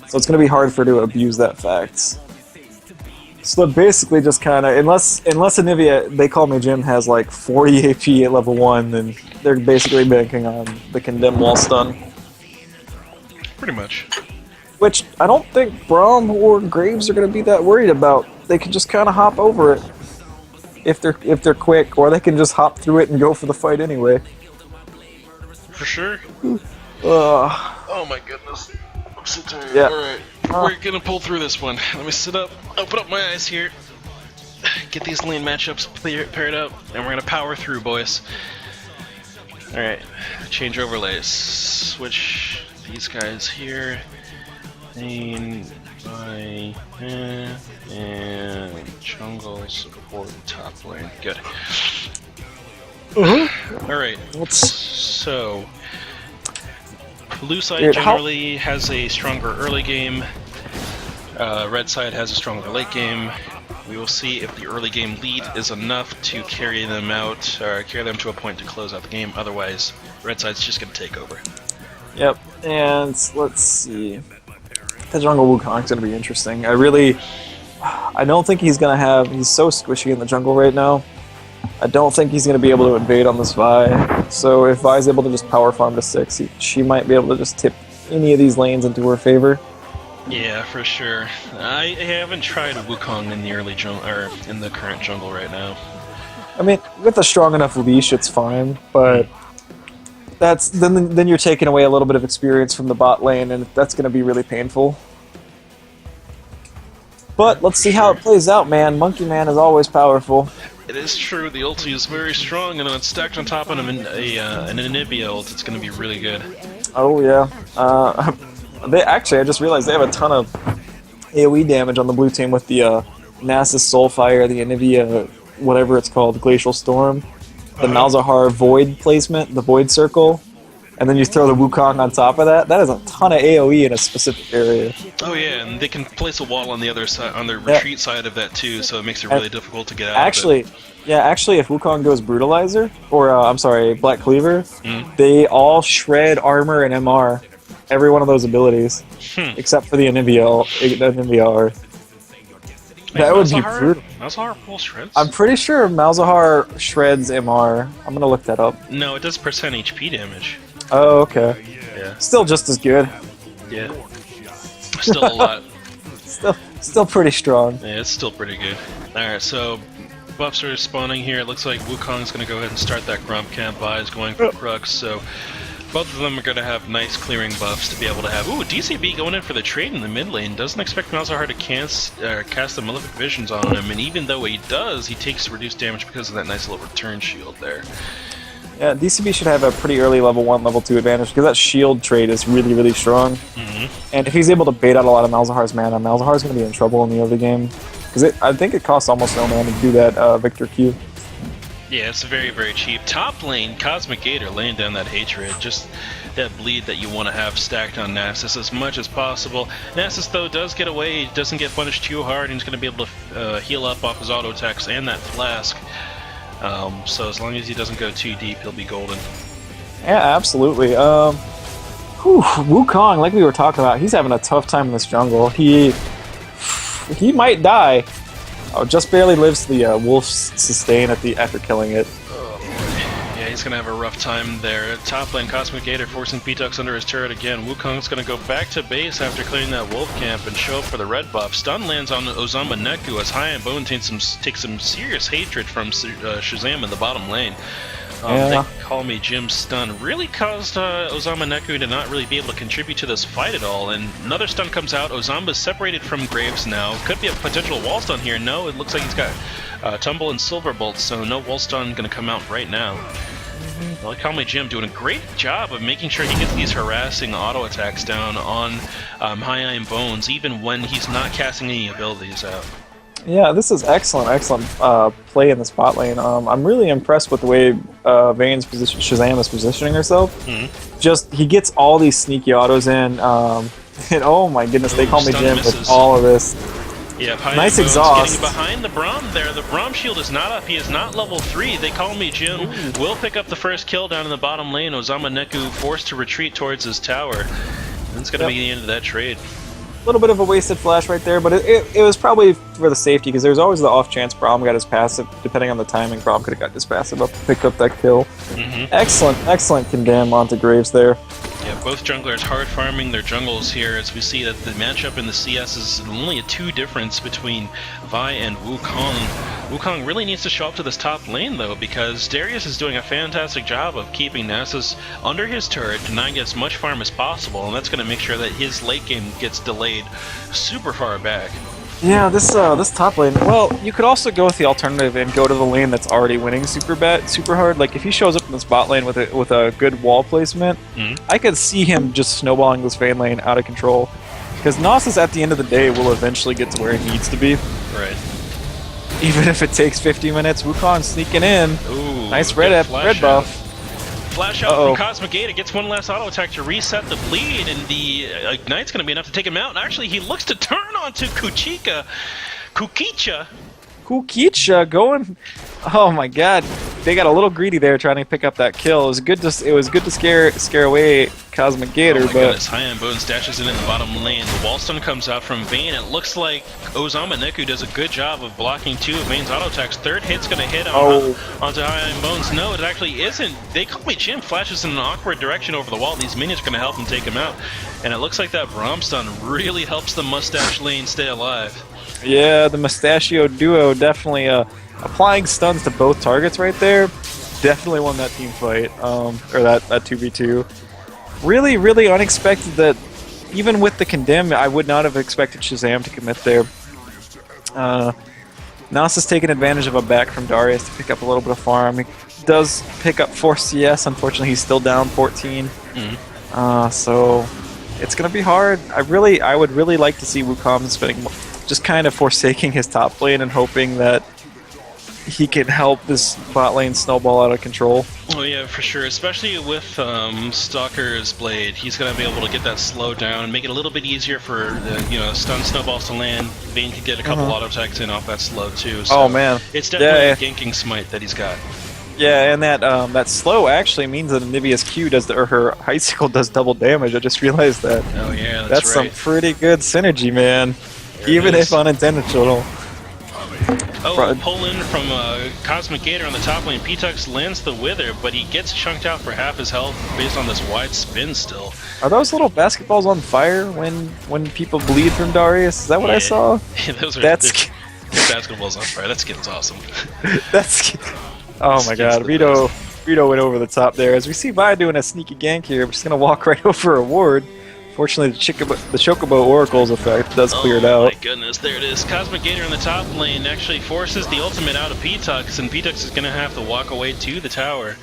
So it's going to be hard for her to abuse that fact. So they're basically just kind of, unless Anivia, they call me Jim, has like 40 AP at level 1, then they're basically banking on the Condemn Wall Stun. Pretty much. Which I don't think Braum or Graves are going to be that worried about. They can just kind of hop over it if they're quick, or they can just hop through it and go for the fight anyway. For sure. Oh my goodness. I'm so tired. Yeah. Alright. We're gonna pull through this one. Let me sit up, open up my eyes here, get these lane matchups paired up, and we're gonna power through, boys. Alright. Change overlays. Switch these guys here. Lane by and jungle support top lane. Good. Alright. So blue side generally has a stronger early game. Red side has a stronger late game. We will see if the early game lead is enough to carry them out, or carry them to a point to close out the game. Otherwise, red side's just going to take over. Yep, and let's see. The jungle Wukong's going to be interesting. I don't think he's going to have... He's so squishy in the jungle right now. I don't think he's going to be able to invade on this Vi. So if Vi's able to just power farm to 6, she might be able to just tip any of these lanes into her favor. Yeah, for sure. I haven't tried Wukong in the early jungle, or in the current jungle right now. I mean, with a strong enough leash, it's fine, but that's then you're taking away a little bit of experience from the bot lane, and that's going to be really painful. But let's see how it plays out, man. Monkey Man is always powerful. It is true, the ulti is very strong, and when it's stacked on top of an Anivia ult, it's going to be really good. Oh, yeah. I just realized they have a ton of AoE damage on the blue team with the Nasus Soulfire, the Anivia, whatever it's called, Glacial Storm, the Malzahar Void placement, the Void Circle, and then you throw the Wukong on top of that. That is a ton of AoE in a specific area. Oh yeah, and they can place a wall on the other side, on the retreat side of that too, so it makes it really difficult to get out of it. Actually, if Wukong goes Brutalizer, or I'm sorry, Black Cleaver, they all shred armor and MR. Every one of those abilities, except for the Anivia. That would be brutal. Malzahar full shreds? I'm pretty sure Malzahar shreds MR. I'm gonna look that up. No, it does % HP damage. Oh, okay. Yeah. Still just as good. Yeah. Still a lot. Still pretty strong. Yeah, it's still pretty good. Alright, so buffs are spawning here. It looks like Wukong's gonna go ahead and start that Grump Camp. Vi is going for Crux, so both of them are going to have nice clearing buffs to be able to have... Ooh, DCB going in for the trade in the mid lane. Doesn't expect Malzahar to cast the Malefic Visions on him, and even though he does, he takes reduced damage because of that nice little return shield there. Yeah, DCB should have a pretty early level 1, level 2 advantage, because that shield trade is really, really strong. And if he's able to bait out a lot of Malzahar's mana, Malzahar's going to be in trouble in the early game. Because I think it costs almost no mana to do that Victor Q. Yeah, it's very, very cheap. Top lane, Cosmic Gator laying down that hatred, just that bleed that you want to have stacked on Nasus as much as possible. Nasus, though, does get away, he doesn't get punished too hard, and he's going to be able to heal up off his auto attacks and that flask. So as long as he doesn't go too deep, he'll be golden. Yeah, absolutely. Wukong, like we were talking about, he's having a tough time in this jungle. He might die. Oh, just barely lives the wolf's sustain after killing it. Oh boy. Yeah, he's gonna have a rough time there. Top lane, Cosmic Gator forcing P-Tux under his turret again. Wukong's gonna go back to base after clearing that wolf camp and show up for the red buff. Stun lands on Ozama Neku as High and Bone takes some serious hatred from Shazam in the bottom lane. They call me Jim Stun really caused Ozama Neku to not really be able to contribute to this fight at all, and another stun comes out. Ozama's separated from Graves now. Could be a potential wall stun here. No, it looks like he's got Tumble and Silverbolt, so no wall stun gonna come out right now. Well, call me Jim doing a great job of making sure he gets these harassing auto attacks down on High Iron Bones, even when he's not casting any abilities out. Yeah, this is excellent play in the spot lane. I'm really impressed with the way Shazam is positioning herself. Just, he gets all these sneaky autos in, and oh my goodness, they call me Jim with all of this. Yeah, nice exhaust. Getting behind the Braum there. The Braum shield is not up. He is not level 3. They call me Jim. Will pick up the first kill down in the bottom lane. Ozama Neku forced to retreat towards his tower. And it's going to be the end of that trade. little bit of a wasted flash right there, but it was probably for the safety, because there's always the off chance Braum got his passive. Depending on the timing, Braum could have got his passive up, picked up that kill. Excellent condemn onto Graves there. Yeah, both junglers hard farming their jungles here, as we see that the matchup in the CS is only a 2 difference between Vi and Wukong. Wukong really needs to show up to this top lane though, because Darius is doing a fantastic job of keeping Nasus under his turret to not get as much farm as possible, and that's going to make sure that his late game gets delayed super far back. Yeah, this top lane. Well, you could also go with the alternative and go to the lane that's already winning super hard. Like if he shows up in this bot lane with a good wall placement, I could see him just snowballing this Vayne lane out of control. Because Nasus at the end of the day will eventually get to where he needs to be. Right. Even if it takes 50 minutes. Wukong sneaking in. Ooh, nice red buff. Flash out from Cosmic Gator, gets one last auto attack to reset the bleed, and the Ignite's going to be enough to take him out. And actually, he looks to turn onto Kukicha going. Oh my god, they got a little greedy there trying to pick up that kill. It was good to scare away Cosmic Gator, but goodness. High End Bones dashes in the bottom lane. The wall stun comes out from Vayne. It looks like Ozama Neku does a good job of blocking 2 of Vayne's auto attacks. Third hit's going to hit onto High End Bones. No, it actually isn't. They call me Jim. Flashes in an awkward direction over the wall. These minions are going to help him take him out. And it looks like that Braum stun really helps the Mustache lane stay alive. Yeah, the Mustachio duo definitely applying stuns to both targets right there. Definitely won that team fight, or that 2v2. Really, really unexpected that even with the condemn, I would not have expected Shazam to commit there. Nas is taking advantage of a back from Darius to pick up a little bit of farm. He does pick up 4 CS. Unfortunately, he's still down 14. So it's gonna be hard. I would really like to see Wukong spending, just kind of forsaking his top lane and hoping that he can help this bot lane snowball out of control. Oh yeah, for sure. Especially with Stalker's Blade, he's gonna be able to get that slow down and make it a little bit easier for the stun snowballs to land. Vayne could get a couple auto attacks in off that slow too. So oh man, it's definitely a ganking smite that he's got. Yeah, and that slow actually means that Anivia's Q does or her icicle does double damage. I just realized that. Oh yeah, that's right. Some pretty good synergy, man. There even if unintentional. Pull in from Cosmic Gator on the top lane. P-Tux lands the Wither, but he gets chunked out for half his health based on this wide spin still. Are those little basketballs on fire when people bleed from Darius? Is that what I saw? Yeah, those are basketballs on fire. That skin's awesome. Oh my god, Rito went over the top there. As we see Vi doing a sneaky gank here, we're just going to walk right over a ward. Fortunately, the Chocobo Oracle's effect does clear it out. Oh my goodness, there it is. Cosmic Gator in the top lane actually forces the ultimate out of P-Tux, and P-Tux is going to have to walk away to the tower.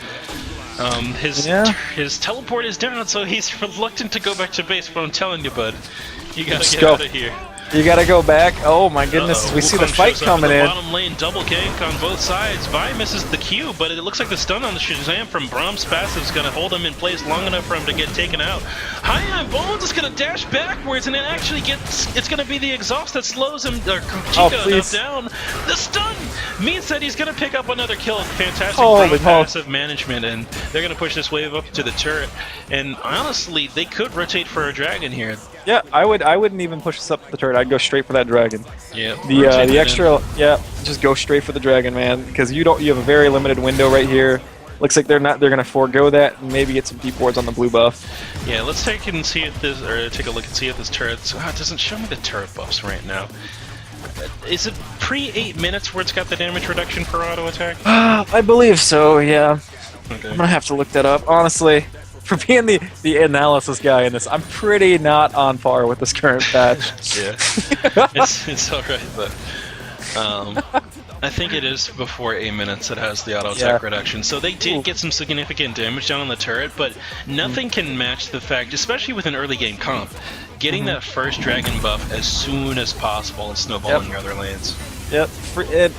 His teleport is down, so he's reluctant to go back to base, but I'm telling you, bud, you gotta get out of here. You gotta go back. Oh my goodness, we see the fight coming in. Bottom lane double gank on both sides. Vi misses the Q, but it looks like the stun on the Shazam from Braum's passive is going to hold him in place long enough for him to get taken out. High on Bones is going to dash backwards, and it actually it's going to be the exhaust that slows him, or Chica down. The stun means that he's going to pick up another kill. Fantastic Braum passive management, and they're going to push this wave up to the turret. And honestly, they could rotate for a dragon here. Yeah, I wouldn't even push this up the turret. I'd go straight for that dragon. Yeah. The extra, just go straight for the dragon, man, because you have a very limited window right here. Looks like they're gonna forego that and maybe get some deep wards on the blue buff. Yeah, let's take a look and see if this turret. It doesn't show me the turret buffs right now. Is it pre 8 minutes where it's got the damage reduction per auto attack? I believe so. Yeah. Okay. I'm gonna have to look that up. Honestly, for being the analysis guy in this, I'm pretty not on par with this current patch. Yeah, it's alright, but I think it is before 8 minutes it has the auto attack reduction. So they did get some significant damage down on the turret, but nothing can match the fact, especially with an early game comp, getting that first dragon buff as soon as possible and snowballing your other lanes. Yep,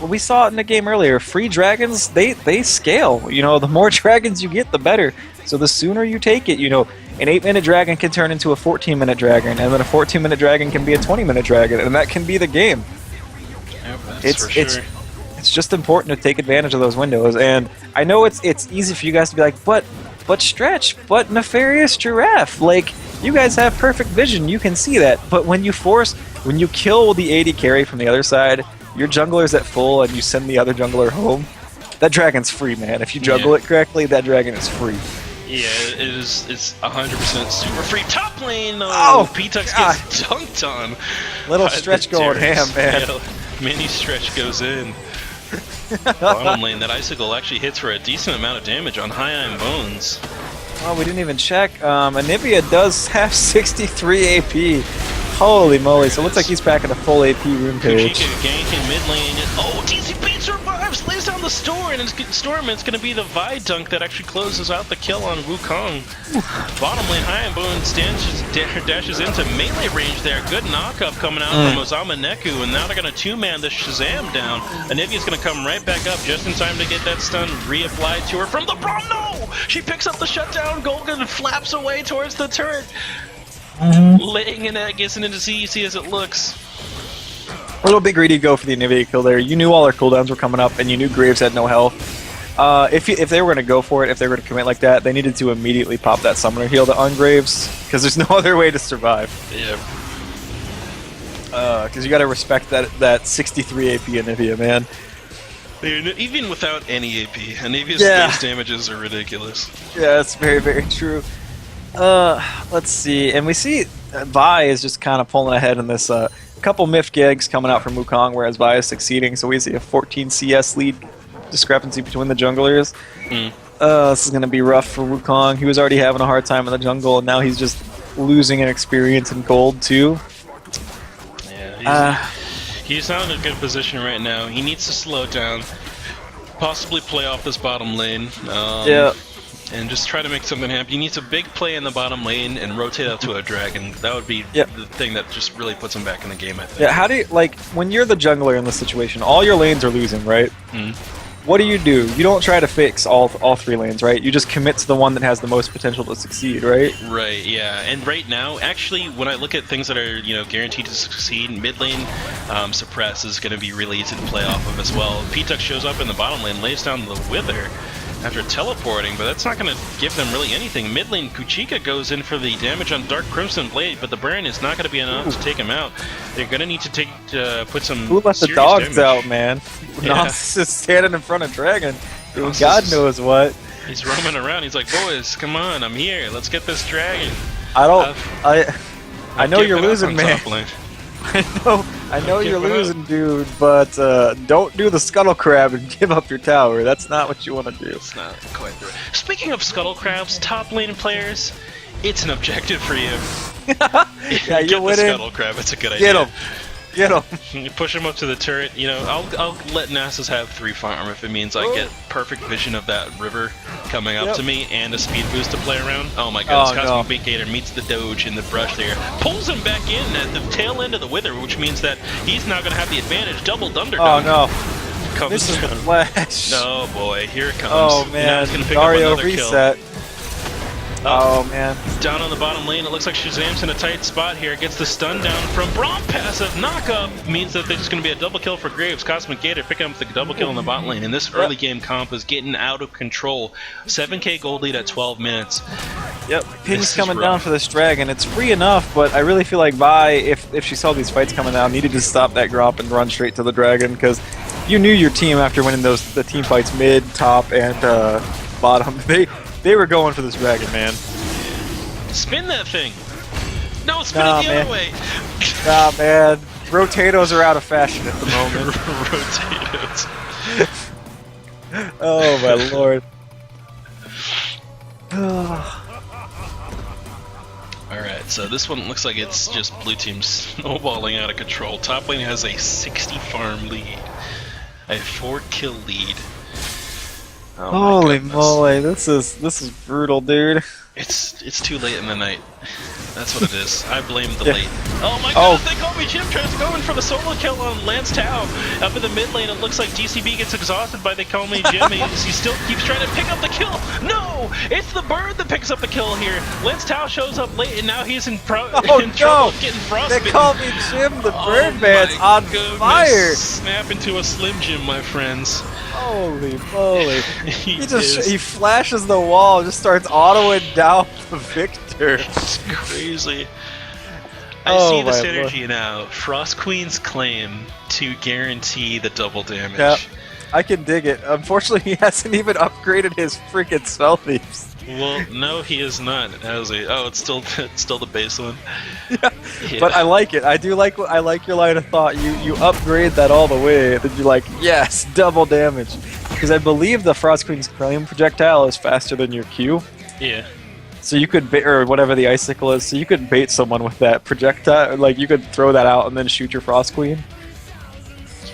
we saw it in the game earlier. Free dragons, they scale. You know, the more dragons you get, the better. So the sooner you take it, an 8-minute dragon can turn into a 14-minute dragon, and then a 14-minute dragon can be a 20-minute dragon, and that can be the game. Yep, that's for sure. It's just important to take advantage of those windows, and I know it's easy for you guys to be like, but Stretch, but Nefarious Giraffe, like, You guys have perfect vision. You can see that. But when you kill the AD carry from the other side, your jungler's at full and you send the other jungler home, that dragon's free, man. If you juggle it correctly, that dragon is free. Yeah, it's 100% super free. Top lane, P-Tux gets dunked on. Little stretch going ham, man. Yeah, mini stretch goes in. Bottom lane, that icicle actually hits for a decent amount of damage on High Iron Bones. Oh, we didn't even check. Anivia does have 63 AP. Holy moly, so it looks like he's packing a full AP room page. Kuchika ganking mid lane. TCP survives, lays down the storm, and it's going to be the Vi dunk that actually closes out the kill on Wukong. Bottom lane, High and Bones dashes into melee range there. Good knock-up coming out from Ozama Neku, and now they're going to two-man the Shazam down. Anivia's going to come right back up just in time to get that stun reapplied to her from the Braum. No! She picks up the shutdown, Golgan flaps away towards the turret. Laying in that, gets into CEC as it looks. A little bit greedy go for the Anivia kill there. You knew all our cooldowns were coming up, and you knew Graves had no health. If they were going to go for it, if they were going to commit like that, they needed to immediately pop that summoner heal to on Graves, because there's no other way to survive. Yeah. Because you got to respect that 63 AP Anivia, man. Even without any AP, Anivia's base damages are ridiculous. Yeah, that's very, very true. Let's see, and we see Vi is just kind of pulling ahead in this. Couple Myth gigs coming out from Wukong, whereas Vi is succeeding. So we see a 14 CS lead discrepancy between the junglers. This is going to be rough for Wukong. He was already having a hard time in the jungle, and now he's just losing an experience in gold too. Yeah, he's not in a good position right now. He needs to slow down, possibly play off this bottom lane. And just try to make something happen. He needs a big play in the bottom lane and rotate out to a dragon. That would be the thing that just really puts him back in the game, I think. Yeah, how do you, like, when you're the jungler in this situation, all your lanes are losing, right? What do? You don't try to fix all three lanes, right? You just commit to the one that has the most potential to succeed, right? Right, yeah. And right now, actually, when I look at things that are, guaranteed to succeed, mid lane suppress is going to be really easy to play off of as well. P-Tux shows up in the bottom lane, lays down the Wither after teleporting, but that's not going to give them really anything. Mid lane, Kuchika goes in for the damage on Dark Crimson Blade, but the burn is not going to be enough to take him out. They're going to need to put some Who let the dogs damage out, man? Nos is standing in front of Dragon. God knows what. He's roaming around. He's like, boys, come on, I'm here. Let's get this dragon. I know you're losing, man. I know you're losing, dude, but don't do the scuttle crab and give up your tower. That's not what you want to do. It's not quite the right. Speaking of scuttle crabs, top lane players, it's an objective for you. Yeah, you're winning. The scuttle crab. It's a good idea. Get him. Get him. You push him up to the turret. I'll let Nasus have 3 farm if it means I get perfect vision of that river coming up to me and a speed boost to play around. Oh my god, Cosmic Beat Gator meets the Doge in the brush there. Pulls him back in at the tail end of the Wither, which means that he's now going to have the advantage. Double Thunderdome. Oh no. This is the flash. Oh boy, here it comes. Oh man, Dario reset. Oh man. Down on the bottom lane, it looks like Shazam's in a tight spot here. Gets the stun down from Braum. Passive knockup means that there's just going to be a double kill for Graves. Cosmic Gator picking up the double kill in the bot lane. And this early game comp is getting out of control. 7k gold lead at 12 minutes. Yep, ping's coming down for this dragon. It's free enough, but I really feel like Vi, if she saw these fights coming down, needed to stop that gromp and run straight to the dragon, because you knew your team after winning the team fights mid, top, and bottom. They were going for this dragon, man. Spin that thing! No, spin it the other way! Nah, man. Rotatos are out of fashion at the moment. Rotatos. Oh, my lord. Alright, so this one looks like it's just blue team snowballing out of control. Top lane has a 60 farm lead. A 4 kill lead. Oh holy moly, this is brutal, dude. It's too late in the night. That's what it is. I blame the late. Oh my god, they call me Jim tries to go in for the solo kill on Lance Tao. Up in the mid lane, it looks like DCB gets exhausted by they call me Jim. He still keeps trying to pick up the kill. No! It's the bird that picks up the kill here. Lance Tao shows up late and now he's in trouble getting frostbitten. They call me Jim, the bird man's on fire. Snap into a Slim Jim, my friends. Holy moly. He flashes the wall, just starts autoing down the victor. monster. It's crazy. I Oh, see the my synergy now. Frost Queen's claim to guarantee the double damage. Yep. I can dig it. Unfortunately, he hasn't even upgraded his freaking spell thieves. Well, no, he is not. Has he? Oh, it's still the base one. Yeah. Yeah. But I like it. I do like. I like your line of thought. You upgrade that all the way. Then you're like, yes, double damage. Because I believe the Frost Queen's claim projectile is faster than your Q. Yeah. So you could bait, or whatever the icicle is. So you could bait someone with that projectile. Like you could throw that out and then shoot your Frost Queen.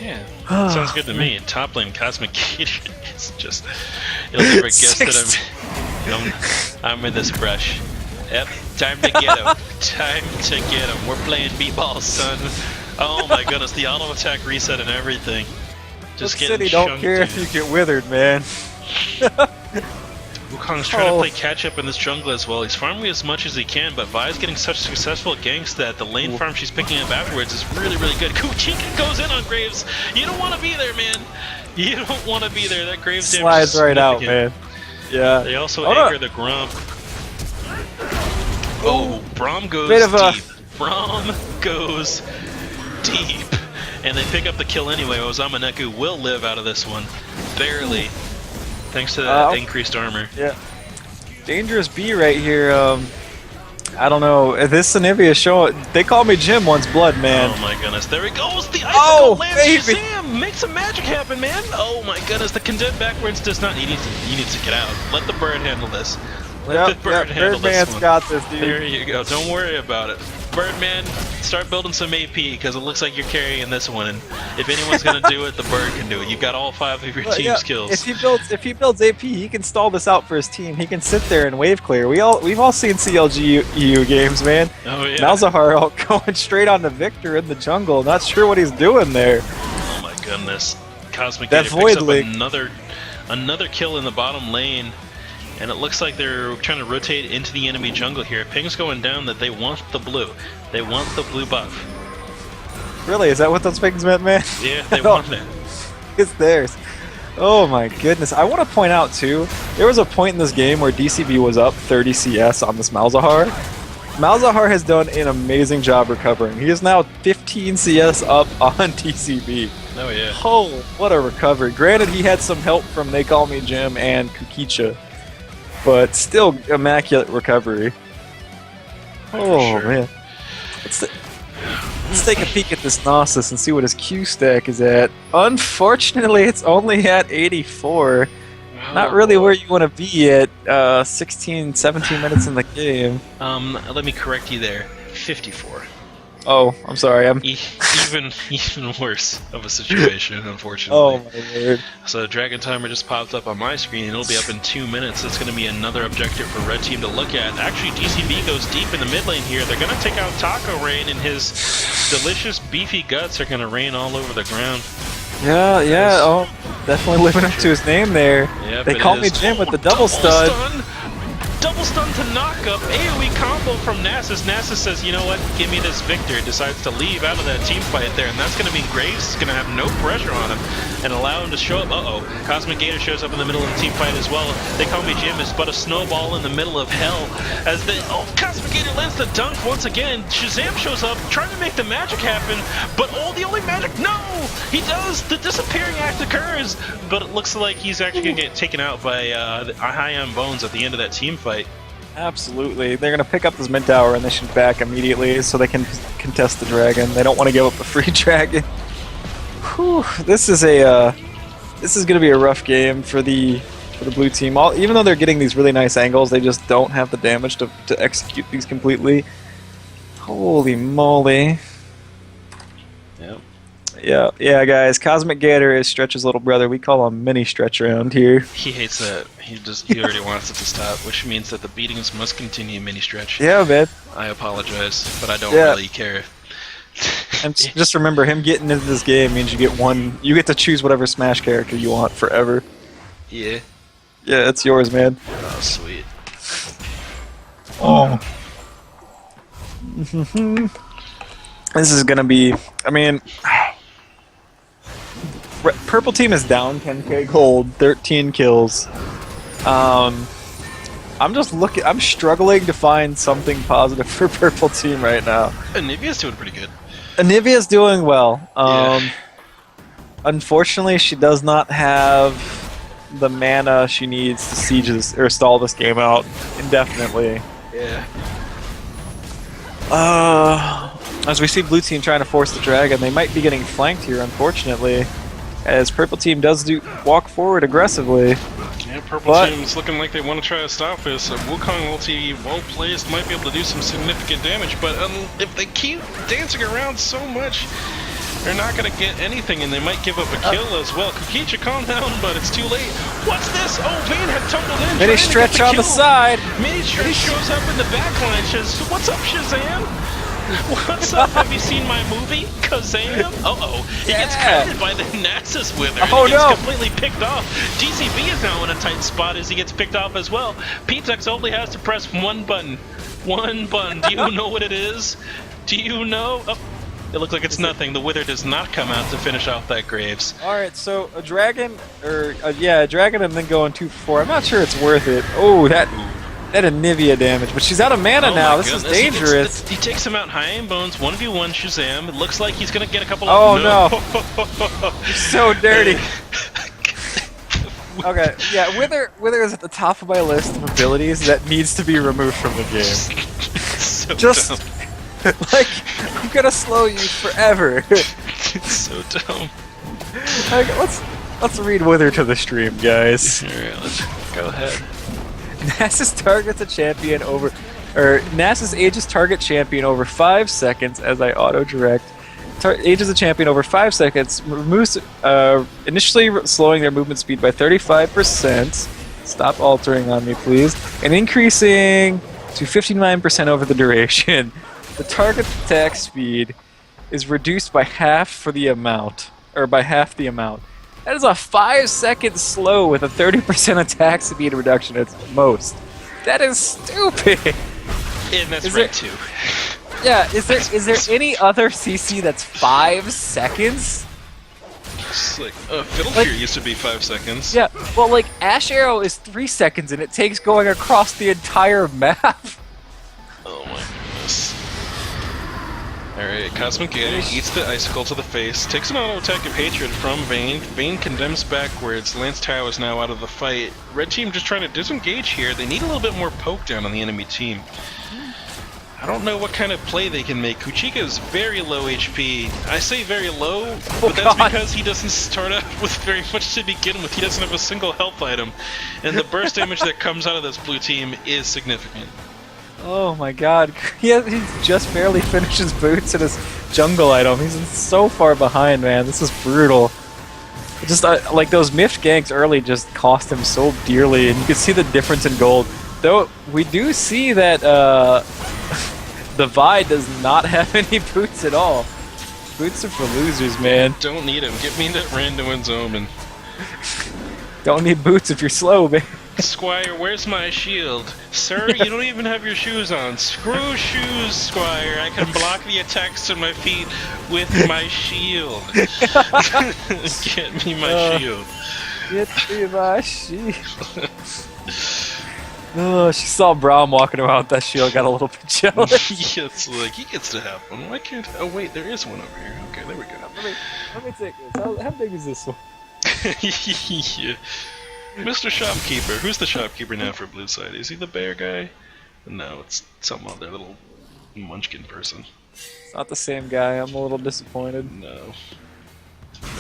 Yeah. Sounds good to me. Top lane Cosmic Gator is just. You'll never guess that I'm in this brush. Yep. Time to get him. Time to get him. We're playing b-ball, son. Oh my goodness, the auto attack reset and everything. Just Flip getting City don't chunked, care dude. if you get withered, man. Wukong's trying to play catch up in this jungle as well. He's farming as much as he can, but Vi's getting such successful ganks that the lane farm she's picking up afterwards is really, really good. Kuchika goes in on Graves. You don't want to be there, man. You don't want to be there. That Graves damage Slides is right out, significant. man. Yeah. They also Oh, anchor no. the Grump. Oh, Braum goes Bit of a- deep. Braum goes deep. And they pick up the kill anyway. Ozama Neku will live out of this one. Barely. Thanks to that increased armor. Yeah. Dangerous B right here. I don't know. This Anivia show. They call me Jim once blood, man. Oh my goodness. There he goes. The icicle Oh, lands baby. Shazam. Make some magic happen, man. Oh my goodness. The condemned backwards does not. He needs to get out. Let the bird handle this. Let the bird handle this Birdman's one. got this, dude. There you go. Don't worry about it. Birdman, start building some AP because it looks like you're carrying this one. And if anyone's gonna do it, the bird can do it. You got all 5 of your Well, team's yeah, kills. If he builds AP, he can stall this out for his team. He can sit there and wave clear. We've all seen CLG EU games, man. Oh yeah. Malzahar out going straight on to Victor in the jungle. Not sure what he's doing there. Oh my goodness. Cosmic That Gator Void picks up Link. another kill in the bottom lane. And it looks like they're trying to rotate into the enemy jungle here. Ping's going down that they want the blue. They want the blue buff. Really, is that what those things meant, man? Yeah, they No. want it. It's theirs. Oh my goodness. I want to point out too, there was a point in this game where DCB was up 30 CS on this Malzahar. Malzahar has done an amazing job recovering. He is now 15 CS up on DCB. Oh yeah. Oh, what a recovery. Granted, he had some help from They Call Me Jim and Kukicha, but still immaculate recovery. Oh, sure. man. Let's take a peek at this Gnosis and see what his Q stack is at. Unfortunately, it's only at 84. Not really where you want to be at 16, 17 minutes in the game. Let me correct you there. 54. Oh, I'm sorry. Even worse of a situation, unfortunately. Oh my word. So Dragon Timer just popped up on my screen, and it'll be up in 2 minutes. It's going to be another objective for Red Team to look at. Actually, DCB goes deep in the mid lane here. They're going to take out Taco Rain, and his delicious beefy guts are going to rain all over the ground. Yeah. Oh, definitely living up to his name there. Yep, They it call me is. Jim with the double stun. Double stun to knock up. AoE combo from Nasus. Nasus says, you know what, give me this Victor. Decides to leave out of that team fight there, and that's going to mean Graves is going to have no pressure on him and allow him to show up. Uh-oh. Cosmic Gator shows up in the middle of the team fight as well. They call me Jim is but a snowball in the middle of hell as the... Oh, Cosmic Gator lands the dunk once again. Shazam shows up, trying to make the magic happen, but the only magic... No! He does! The disappearing act occurs, but it looks like he's actually going to get taken out by High-End Bones at the end of that team fight. Absolutely. They're going to pick up this mid tower and they should back immediately so they can contest the dragon. They don't want to give up a free dragon. Whew, this is going to be a rough game for the blue team. Even though they're getting these really nice angles, they just don't have the damage to execute these completely. Holy moly. Yep. Yeah, guys. Cosmic Gator is Stretch's little brother. We call him Mini Stretch around here. He hates that. He already wants it to stop, which means that the beatings must continue, Mini Stretch. Yeah, man. I apologize, but I don't really care. And just remember, him getting into this game means you get to choose whatever Smash character you want forever. Yeah. Yeah, it's yours, man. Oh, sweet. Oh. This is gonna be... I mean... Purple team is down 10k gold, 13 kills. I'm just looking. I'm struggling to find something positive for Purple Team right now. Anivia's doing pretty good. Anivia's doing well. Yeah. Unfortunately, she does not have the mana she needs to siege this or stall this game out indefinitely. Yeah. As we see Blue Team trying to force the dragon, they might be getting flanked here, unfortunately, as Purple Team does walk forward aggressively. Yeah, Purple Team's looking like they want to try to stop this. Wukong ulti, well placed, might be able to do some significant damage, but if they keep dancing around so much, they're not going to get anything, and they might give up a kill as well. Kukicha, calm down, but it's too late. What's this? Oh, Vayne had tumbled in. Mini stretch on the side. Mini stretch shows up in the backline. Says, "What's up, Shazam? What's up? Have you seen my movie, Kazam?" Uh-oh. He gets credited by the Nasus Wither. Oh, he gets no. completely picked off. DCB is now in a tight spot as he gets picked off as well. P-Tex only has to press one button. One button. Do you know what it is? Do you know? Oh. It looks like it's nothing. The Wither does not come out to finish off that Graves. Alright, so a dragon, a dragon and then going 2 for 4. I'm not sure it's worth it. Oh, that Anivia damage, but she's out of mana now. This is dangerous. He takes him out high in bones, 1v1 Shazam. It looks like he's going to get a couple of... Oh, no. You're so dirty. Okay, yeah, Wither is at the top of my list of abilities that needs to be removed from the game. So Just... dumb. Like, I'm gonna slow you forever. It's so dumb. Okay, let's read Wither to the stream, guys. Alright, let's go ahead. Nasus targets a champion over, or Nasus ages target champion over 5 seconds as I auto direct. Ages a champion over 5 seconds, removes initially slowing their movement speed by 35%. Stop altering on me, please, and increasing to 59% over the duration. The target attack speed is reduced by half the amount. That is a 5-second slow with a 30% attack speed reduction at most. That is stupid. And that's red too. Yeah, is there any other CC that's 5 seconds? It's like Fiddletear used to be 5 seconds. Yeah, well, like Ash Arrow is 3 seconds, and it takes going across the entire map. Oh my goodness. Alright, Cosmic Gator eats the icicle to the face, takes an auto attack of hatred from Vayne. Vayne condemns backwards. Lance Tao is now out of the fight. Red team just trying to disengage here. They need a little bit more poke down on the enemy team. I don't know what kind of play they can make. Kuchika is very low HP. I say very low, but that's because he doesn't start out with very much to begin with. He doesn't have a single health item. And the burst damage that comes out of this blue team is significant. Oh my god, he just barely finished his boots and his jungle item. He's so far behind, man. This is brutal. Just like those miffed ganks early just cost him so dearly, and you can see the difference in gold. Though we do see that the Vi does not have any boots at all. Boots are for losers, man. Don't need him. Get me that random and Zoman. Don't need boots if you're slow, man. Squire, where's my shield? Sir, you don't even have your shoes on. Screw shoes, Squire. I can block the attacks to my feet with my shield. Get me my shield. Get me my shield. Oh, she saw Braum walking around with that shield, got a little bit jealous. Yeah, it's like, he gets to have one. Why can't... Oh, wait, there is one over here. Okay, there we go. Let me take this. How big is this one? Yeah. Mr. Shopkeeper. Who's the shopkeeper now for Blue Side? Is he the bear guy? No, it's some other little munchkin person. It's not the same guy. I'm a little disappointed. No.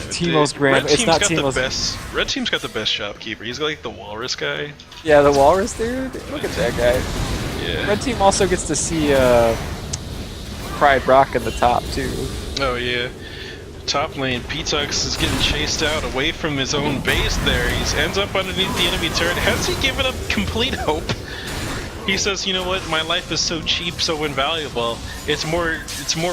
Teemo's grand. It's not Teemo's. Red team's got the best shopkeeper. He's like the walrus guy. Yeah, the walrus dude. Look at that guy. Yeah. Red team also gets to see Pride Brock in the top too. Oh yeah. Top lane, P-Tux is getting chased out away from his own base there. He ends up underneath the enemy turret. Has he given up complete hope? He says, you know what, my life is so cheap, so invaluable. It's more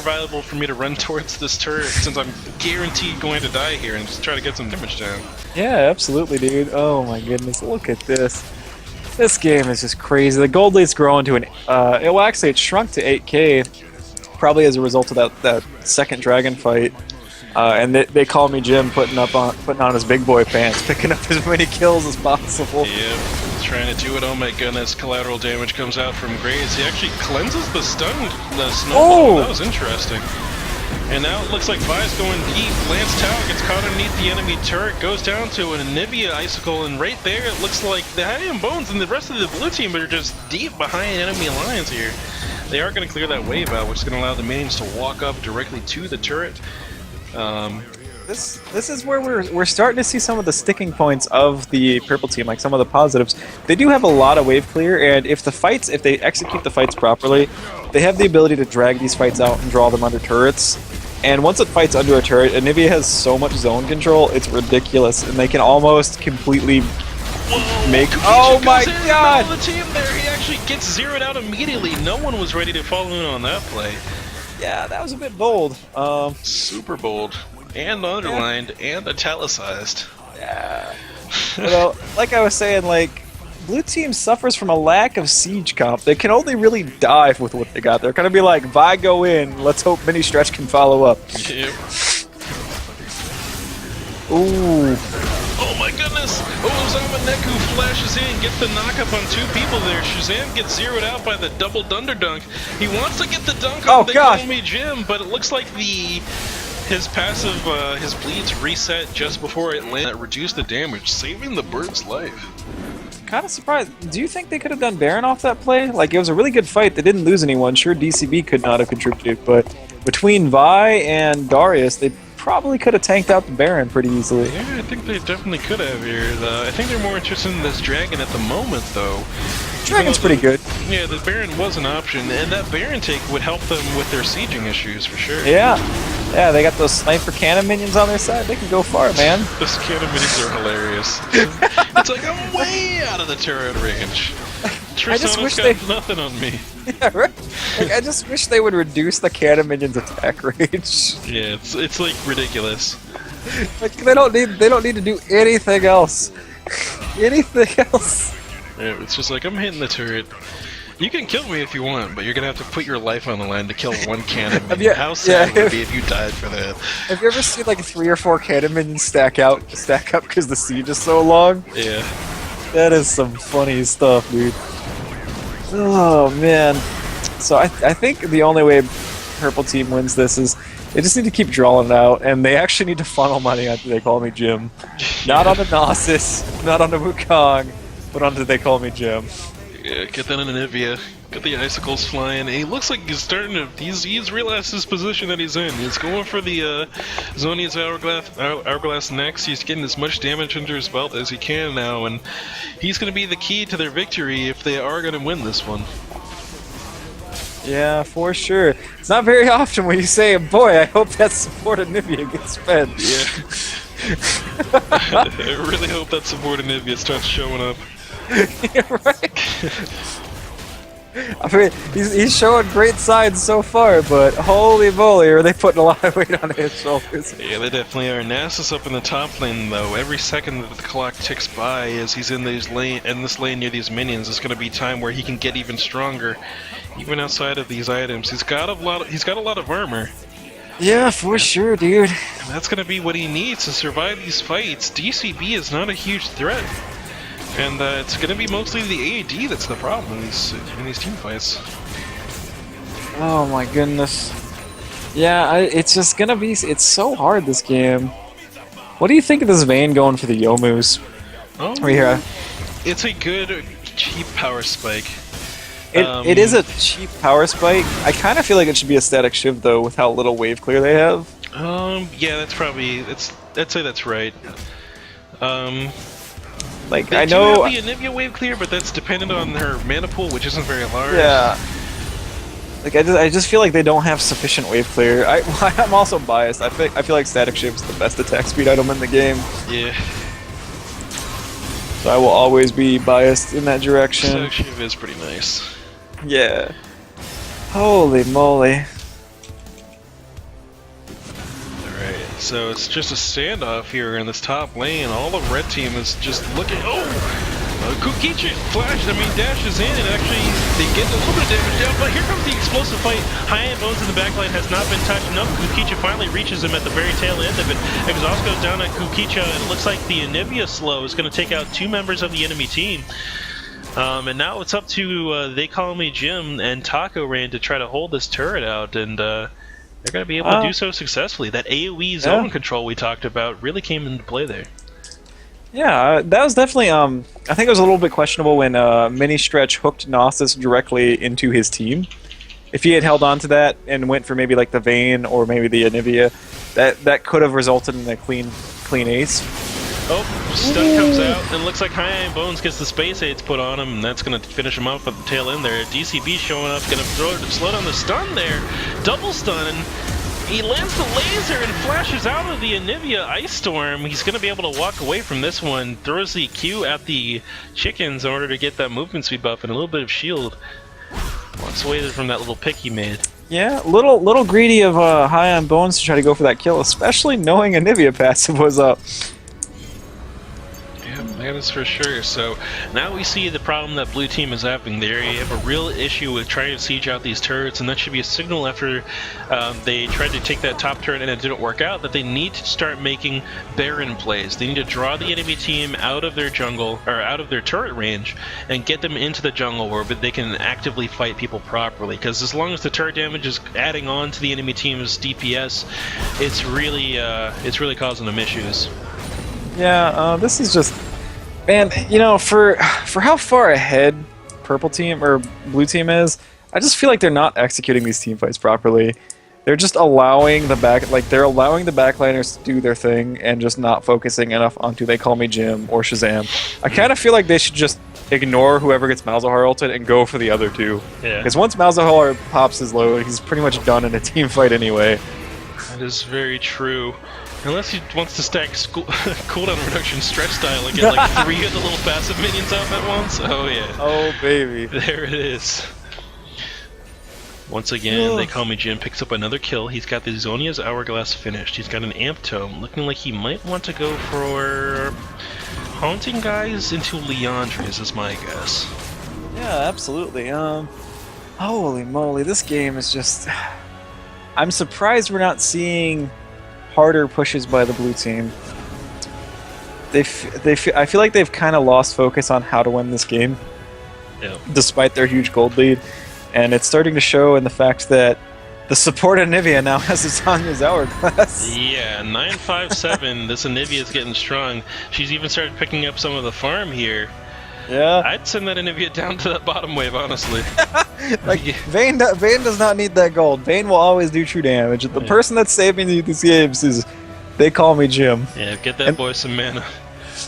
valuable for me to run towards this turret since I'm guaranteed going to die here and just try to get some damage down. Yeah, absolutely, dude. Oh my goodness, look at this. This game is just crazy. The gold lead's growing to an... well, actually, it shrunk to 8k, probably as a result of that second dragon fight. And they call me Jim, putting on his big boy pants, picking up as many kills as possible. Yep, trying to do it. Oh my goodness, collateral damage comes out from Graves. He actually cleanses the snowball. Oh! That was interesting. And now it looks like Vi's going deep. Lance Tower gets caught underneath the enemy turret, goes down to an Anivia Icicle, and right there it looks like the Hattie and Bones and the rest of the blue team are just deep behind enemy lines here. They are going to clear that wave out, which is going to allow the minions to walk up directly to the turret. This is where we're starting to see some of the sticking points of the purple team, like some of the positives. They do have a lot of wave clear, and if they execute the fights properly, they have the ability to drag these fights out and draw them under turrets. And once it fights under a turret, Anivia has so much zone control, it's ridiculous, and they can almost completely make. Oh my god! The team there, he actually gets zeroed out immediately. No one was ready to follow in on that play. Yeah, that was a bit bold. Super bold. And underlined and italicized. Yeah. Well, like I was saying, like, blue team suffers from a lack of siege comp. They can only really dive with what they got. They're gonna be like, Vi, go in. Let's hope Mini Stretch can follow up. Yep. Ooh. Oh my goodness! Ozama Neku flashes in, gets the knock-up on two people there. Shazam gets zeroed out by the double Dunder Dunk. He wants to get the dunk on They Call Me Jim, but it looks like his passive, his bleeds reset just before it landed. Reduced the damage, saving the bird's life. Kind of surprised. Do you think they could have done Baron off that play? Like, it was a really good fight. They didn't lose anyone. Sure, DCB could not have contributed, but between Vi and Darius, they probably could have tanked out the Baron pretty easily. Yeah, I think they definitely could have here. I think they're more interested in this Dragon at the moment, though. Dragon's pretty good. Yeah, the Baron was an option, and that Baron take would help them with their sieging issues, for sure. Yeah. Yeah, they got those sniper cannon minions on their side. They can go far, man. Those cannon minions are hilarious. It's like, I'm way out of the turret range. I just wish got nothing on me. Yeah, right? Like, I just wish they would reduce the cannon minions' attack range. Yeah, it's like ridiculous. Like, they don't need to do anything else. Anything else. Yeah, it's just like, I'm hitting the turret. You can kill me if you want, but you're gonna have to put your life on the line to kill one cannon minion. How sad would it be if you died for that? Have you ever seen like 3 or 4 cannon minions stack up because the siege is so long? Yeah. That is some funny stuff, dude. Oh man. So I think the only way purple team wins this is they just need to keep drawing it out, and they actually need to funnel money onto They Call Me Jim. Not on the Gnosis, not on the Wukong, but onto They Call Me Jim. Yeah, get that in Anivia. Get the icicles flying. And he looks like he's starting to. He's realized his position that he's in. He's going for the Zonia's Hourglass next. He's getting as much damage under his belt as he can now, and he's going to be the key to their victory if they are going to win this one. Yeah, for sure. It's not very often when you say, boy, I hope that support Anivia gets fed. Yeah. I really hope that support Anivia starts showing up. Yeah, right? I mean, he's showing great signs so far, but holy moly, are they putting a lot of weight on his shoulders. Yeah, they definitely are. Nasus up in the top lane, though. Every second that the clock ticks by as he's in this lane near these minions, is going to be time where he can get even stronger, even outside of these items. He's got a lot of armor. Yeah, for sure, dude. And that's going to be what he needs to survive these fights. DCB is not a huge threat. And it's going to be mostly the AD that's the problem in these team fights. Oh my goodness. Yeah, it's just going to be... It's so hard, this game. What do you think of this Vayne going for the Yomus? Oh, right here. It's a good, cheap power spike. It is a cheap power spike. I kind of feel like it should be a static shiv, though, with how little wave clear they have. Yeah, that's probably... I'd say that's right. Like, they I know have the Anivia wave clear, but that's dependent on her mana pool, which isn't very large. Yeah. Like, I just feel like they don't have sufficient wave clear. I'm also biased. I feel like Static Shiv is the best attack speed item in the game. Yeah. So I will always be biased in that direction. Static Shiv is pretty nice. Yeah. Holy moly. So it's just a standoff here in this top lane. All the red team is just looking. Oh Kukichi dashes in, and actually they get a little bit of damage down, but here comes the explosive fight. High End Bones in the backline has not been touched. No, Kukicha finally reaches him at the very tail end of it. Exhaust goes down on Kukicha, and it looks like the Anivia slow is going to take out 2 members of the enemy team. And now it's up to They Call Me Jim and Taco Rain to try to hold this turret out, and they're going to be able to do so successfully. That AoE zone control we talked about really came into play there. Yeah, that was definitely, I think it was a little bit questionable when Mini Stretch hooked Gnosis directly into his team. If he had held on to that and went for maybe like the Vayne or maybe the Anivia, that could have resulted in a clean ace. Oh, stun comes out, and looks like High Iron Bones gets the space aids put on him, and that's going to finish him off at the tail end there. DCB showing up, going to slow down the stun there. Double stun, and he lands the laser and flashes out of the Anivia Ice Storm. He's going to be able to walk away from this one. Throws the Q at the chickens in order to get that movement speed buff and a little bit of shield. Walks away from that little pick he made. Yeah, little greedy of High on Bones to try to go for that kill, especially knowing Anivia passive was up. That is for sure. So now we see the problem that blue team is having there. You have a real issue with trying to siege out these turrets, and that should be a signal after they tried to take that top turret and it didn't work out, that they need to start making Baron plays. They need to draw the enemy team out of their jungle, or out of their turret range, and get them into the jungle where they can actively fight people properly. Because as long as the turret damage is adding on to the enemy team's DPS, it's really causing them issues. Yeah, this is just... Man, you know, for how far ahead purple team or blue team is, I just feel like they're not executing these team fights properly. They're just allowing the backliners to do their thing and just not focusing enough onto They Call Me Jim or Shazam. I kind of feel like they should just ignore whoever gets Malzahar ulted and go for the other two. Yeah. Because once Malzahar pops his load, he's pretty much done in a team fight anyway. That is very true. Unless he wants to stack cooldown reduction stretch style and get like 3 of the little passive minions out at once. Oh yeah. Oh baby. There it is. Once again, They Call Me Jim picks up another kill. He's got the Zonia's Hourglass finished. He's got an Amp Tome, looking like he might want to go for Haunting Guys into Leandre's is my guess. Yeah, absolutely. Holy moly, this game is just... I'm surprised we're not seeing harder pushes by the blue team. I feel like they've kind of lost focus on how to win this game, despite their huge gold lead, and it's starting to show in the fact that the support Anivia now has Azanya's Hourglass. Yeah, 957. This Anivia is getting strong. She's even started picking up some of the farm here. Yeah, I'd send that Anivia down to that bottom wave, honestly. Like, Vayne does not need that gold. Vayne will always do true damage. The person that's saving you these games is They Call Me Jim. Yeah, get that boy some mana.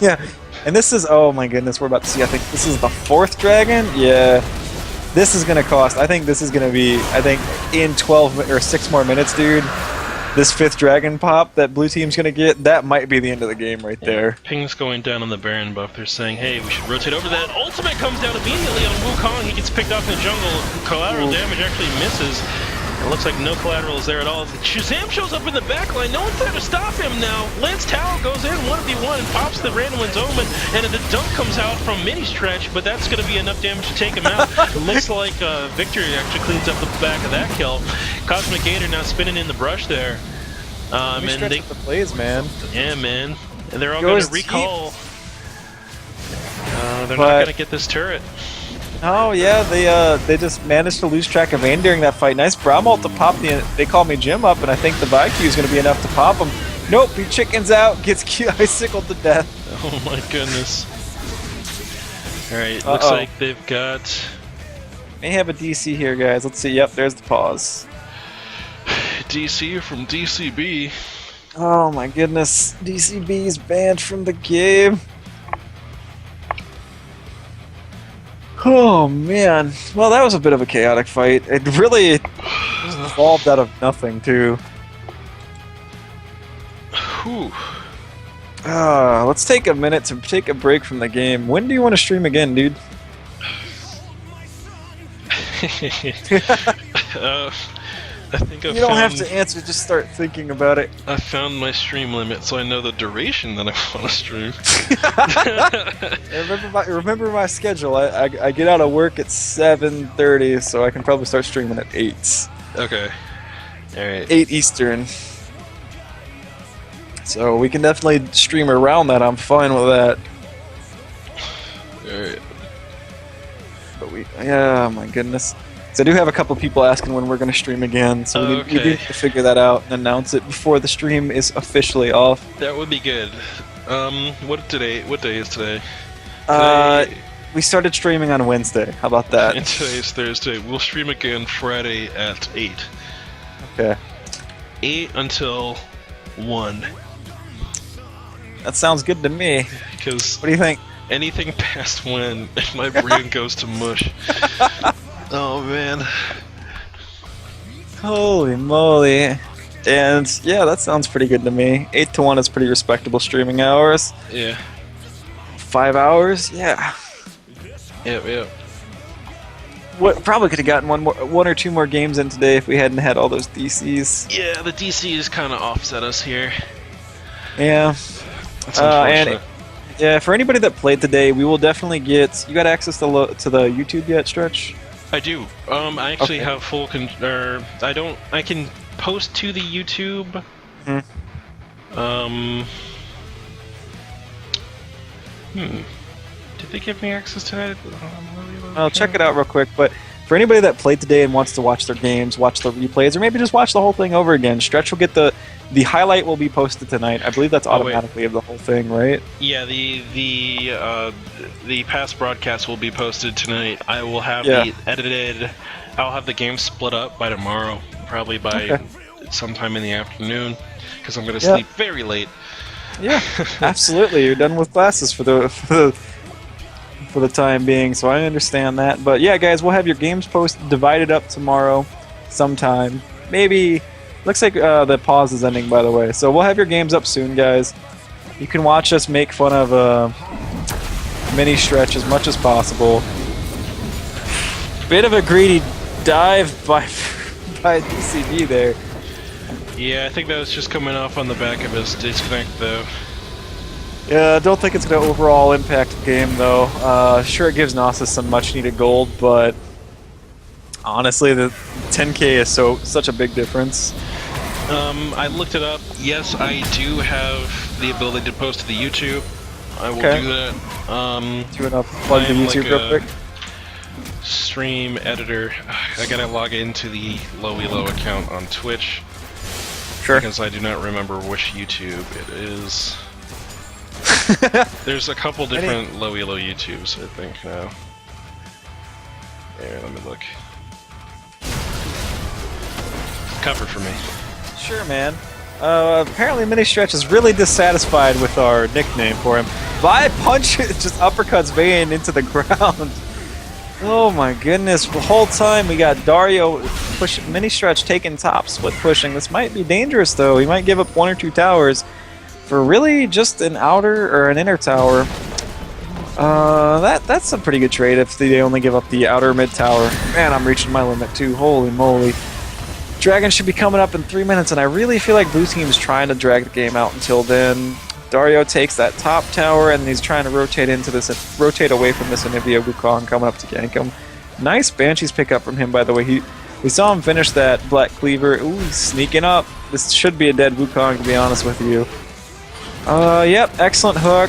Yeah, and this is, oh my goodness, we're about to see, I think this is the 4th dragon? Yeah. This is going to cost, I think this is going to be, in 12 or 6 more minutes, dude. This 5th dragon pop that blue team's going to get, that might be the end of the game right there. Ping's going down on the Baron buff. They're saying, hey, we should rotate over that. Ultimate comes down immediately on Wukong. He gets picked off in the jungle. Collateral damage actually misses. It looks like no collateral is there at all. Shazam shows up in the backline. No one's there to stop him now. Lance Tower goes in 1v1 and pops the Randuin's Omen, and the dunk comes out from Mini Stretch, but that's going to be enough damage to take him out. It looks like Victor actually cleans up the back of that kill. Cosmic Gator now spinning in the brush there. And they the plays, man. Yeah, man. And they're all going to recall. They're not going to get this turret. Oh yeah, they just managed to lose track of Vayne during that fight. Nice Braum ult to pop the They Call Me Jim up, and I think the Valkyrie is going to be enough to pop him. Nope, he chickens out, gets icicled to death. Oh my goodness. Alright, looks like they've got... May have a DC here, guys. Let's see. Yep, there's the pause. DC from DCB. Oh my goodness. DCB is banned from the game. Oh man. Well, that was a bit of a chaotic fight. It really evolved out of nothing, too. Whew. Let's take a minute to take a break from the game. When do you want to stream again, dude? I think You don't have to answer, just start thinking about it. I found my stream limit, so I know the duration that I want to stream. Remember my schedule. I get out of work at 7:30, so I can probably start streaming at 8. Okay. Alright. 8 Eastern. So we can definitely stream around that. I'm fine with that. Alright. But yeah, my goodness. So I do have a couple people asking when we're going to stream again, so we need to figure that out and announce it before the stream is officially off. That would be good. What day is today? We started streaming on Wednesday. How about that? And today is Thursday. We'll stream again Friday at 8. Okay. 8 until 1. That sounds good to me. Because what do you think? Anything past 1, my brain goes to mush. Oh man. Holy moly. And yeah, that sounds pretty good to me. 8 to 1 is pretty respectable streaming hours. Yeah. 5 hours? Yeah. Yep. What, probably could have gotten one or two more games in today if we hadn't had all those DCs. Yeah, the DCs kind of offset us here. Yeah. That's unfortunate. Yeah, for anybody that played today, we will definitely get... You got access to the YouTube yet, Stretch? I do. I actually have full I can post to the YouTube. Did they give me access to that? I'll check it out real quick, but for anybody that played today and wants to watch their games, watch the replays, or maybe just watch the whole thing over again, Stretch will get the highlight will be posted tonight. I believe that's automatically of the whole thing, right? Yeah, the past broadcast will be posted tonight. I will have the edited. I'll have the game split up by tomorrow, probably by sometime in the afternoon, because I'm going to sleep very late. Yeah, absolutely. You're done with classes for the time being, so I understand that. But yeah, guys, we'll have your games divided up tomorrow sometime. Maybe. Looks like the pause is ending, by the way. So we'll have your games up soon, guys. You can watch us make fun of Mini Stretch as much as possible. Bit of a greedy dive by DCB there. Yeah, I think that was just coming off on the back of his disconnect, though. Yeah, I don't think it's going to overall impact the game, though. Sure, it gives Gnosis some much-needed gold, but honestly, the 10k is such a big difference. I looked it up. Yes, I do have the ability to post to the YouTube. I will do that. Do you want to plug the YouTube real quick? Stream editor. I gotta log into the LowElo account on Twitch. Sure. Because I do not remember which YouTube it is. There's a couple different LowElo YouTubes, I think, now. There, let me look. Cover for me. Sure, man. Apparently Mini Stretch is really dissatisfied with our nickname for him. Vi punches, just uppercuts Vayne into the ground. Oh my goodness, the whole time we got Dario pushing, Mini Stretch taking top, split pushing. This might be dangerous though. He might give up 1 or 2 towers for really just an outer or an inner tower. That's a pretty good trade if they only give up the outer mid tower. Man, I'm reaching my limit too. Holy moly. Dragon should be coming up in 3 minutes, and I really feel like Blue Team's trying to drag the game out until then. Dario takes that top tower, and he's trying to rotate away from this Anivia Wukong coming up to gank him. Nice Banshee's pickup from him, by the way. We saw him finish that Black Cleaver. Ooh, he's sneaking up. This should be a dead Wukong, to be honest with you. Yep, excellent hook.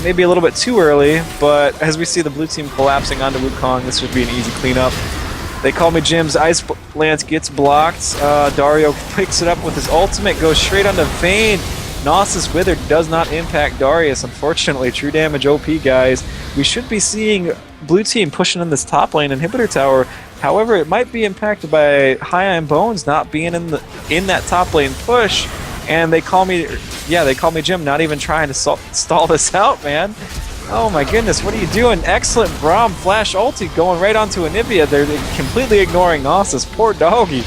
Maybe a little bit too early, but as we see the Blue Team collapsing onto Wukong, this should be an easy cleanup. They call me Jim's Ice Lance gets blocked. Dario picks it up with his ultimate, goes straight onto Vayne. Gnosis Wither does not impact Darius, unfortunately. True damage OP, guys. We should be seeing Blue Team pushing in this top lane inhibitor tower. However, it might be impacted by High Iron Bones not being in that top lane push. And they call me Jim, not even trying to stall this out, man. Oh my goodness, what are you doing? Excellent Braum flash ulti going right onto Anivia. They're completely ignoring Gnosis. Poor doggy.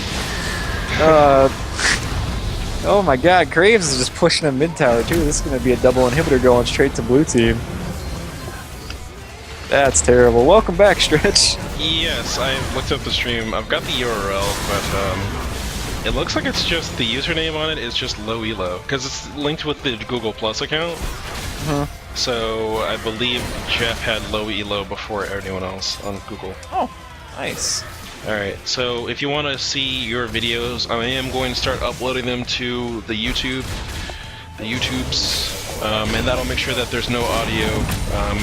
Oh my god, Graves is just pushing a mid tower too. This is going to be a double inhibitor going straight to Blue Team. That's terrible. Welcome back, Stretch. Yes, I looked up the stream. I've got the URL, but It looks like it's just the username on it is just LowElo because it's linked with the Google Plus account. So I believe Jeff had LowElo before anyone else on Google. Oh, nice. Alright, so if you want to see your videos, I am going to start uploading them to the YouTubes, and that'll make sure that there's no audio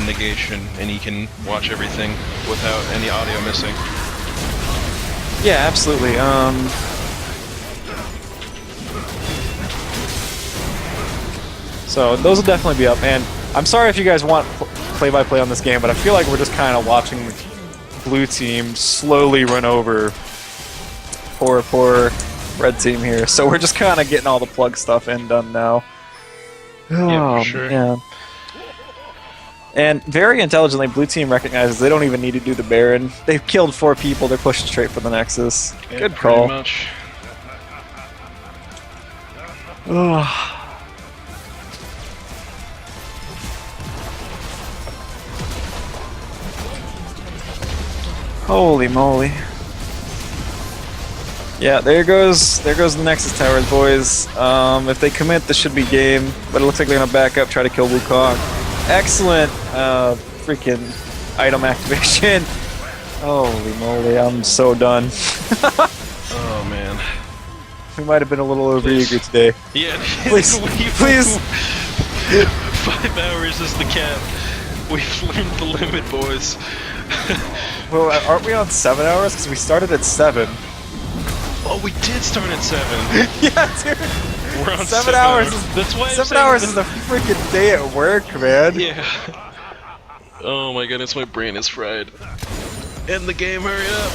negation, and you can watch everything without any audio missing. Yeah, absolutely. So those will definitely be up, and I'm sorry if you guys want play-by-play on this game, but I feel like we're just kind of watching blue team slowly run over poor red team here. So we're just kind of getting all the plug stuff in done now. Yeah, for sure. Yeah. And very intelligently, blue team recognizes they don't even need to do the Baron. They've killed 4 people. They're pushing straight for the Nexus. Yeah, Good call. Pretty much. Holy moly. Yeah, there goes the Nexus Towers, boys. If they commit, this should be game, but it looks like they're gonna back up, try to kill Wukong. Excellent freaking item activation. Holy moly, I'm so done. Oh man. We might have been a little overeager today. Yeah, Please, please. 5 hours is the cap. We've learned the limit, boys. Well, aren't we on 7 hours? Because we started at 7. Oh, we did start at 7. Yeah, dude. We're on 7 hours. That's why 7 hours is a freaking day at work, man. Yeah. Oh my goodness, my brain is fried. End the game, hurry up.